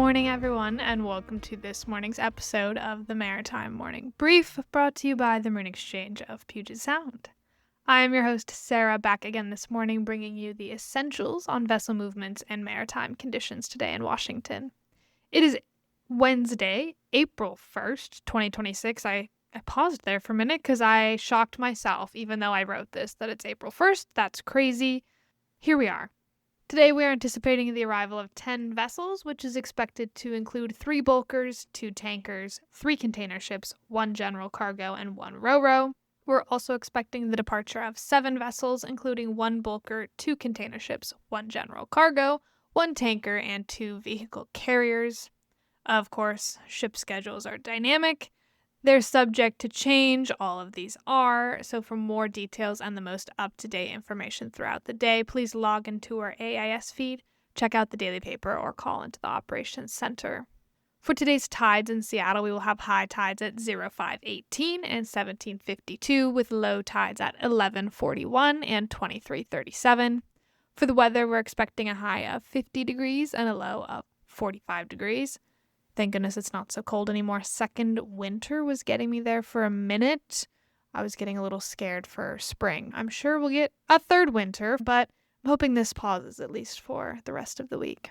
morning, everyone, and welcome to this morning's episode of the Maritime Morning Brief, brought to you by the Marine Exchange of Puget Sound. I am your host, Sarah, back again this morning, bringing you the essentials on vessel movements and maritime conditions today in Washington. It is Wednesday, April 1st, 2026. I paused there for a minute because I shocked myself, even though I wrote this, that it's April 1st. That's crazy. Here we are. Today we are anticipating the arrival of 10 vessels, which is expected to include 3 bulkers, 2 tankers, 3 container ships, 1 general cargo, and 1 ro-ro. We're also expecting the departure of 7 vessels, including 1 bulker, 2 container ships, 1 general cargo, 1 tanker, and 2 vehicle carriers. Of course, ship schedules are dynamic. They're subject to change, all of these are, so for more details and the most up-to-date information throughout the day, please log into our AIS feed, check out the daily paper, or call into the Operations Center. For today's tides in Seattle, we will have high tides at 05:18 and 17:52, with low tides at 11:41 and 23:37. For the weather, we're expecting a high of 50 degrees and a low of 45 degrees. Thank goodness it's not so cold anymore. Second winter was getting me there for a minute. I was getting a little scared for spring. I'm sure we'll get a third winter, but I'm hoping this pauses at least for the rest of the week.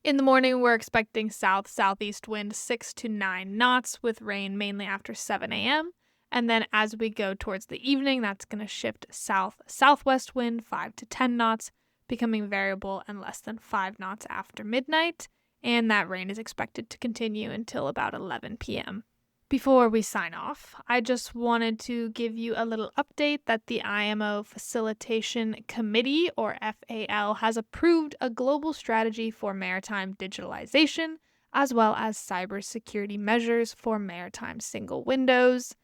In the morning, we're expecting south-southeast wind 6 to 9 knots with rain mainly after 7 a.m. And then as we go towards the evening, that's going to shift south-southwest wind 5 to 10 knots, becoming variable and less than 5 knots after midnight. And that rain is expected to continue until about 11 p.m. Before we sign off, I just wanted to give you a little update that the IMO Facilitation Committee, or FAL, has approved a global strategy for maritime digitalization, as well as cybersecurity measures for maritime single windows.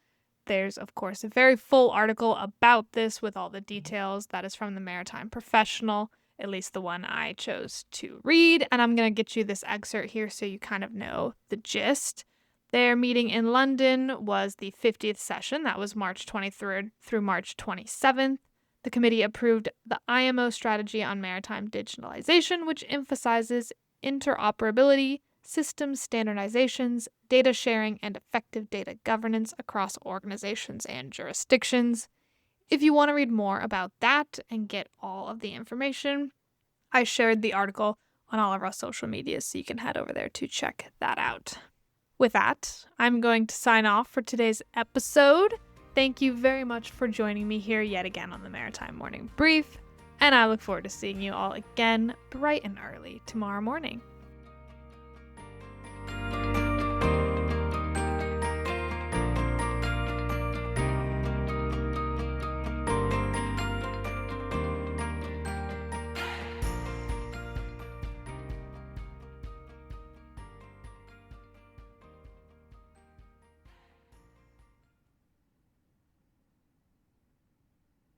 There's, of course, a very full article about this with all the details. That is from the Maritime Professional, at least the one I chose to read, and I'm going to get you this excerpt here so you kind of know the gist. Their meeting in London was the 50th session. That was March 23rd through March 27th. The committee approved the IMO strategy on maritime digitalization, which emphasizes interoperability, systems standardizations, data sharing, and effective data governance across organizations and jurisdictions. If you want to read more about that and get all of the information, I shared the article on all of our social medias, so you can head over there to check that out. With that, I'm going to sign off for today's episode. Thank you very much for joining me here yet again on the Maritime Morning Brief, and I look forward to seeing you all again bright and early tomorrow morning.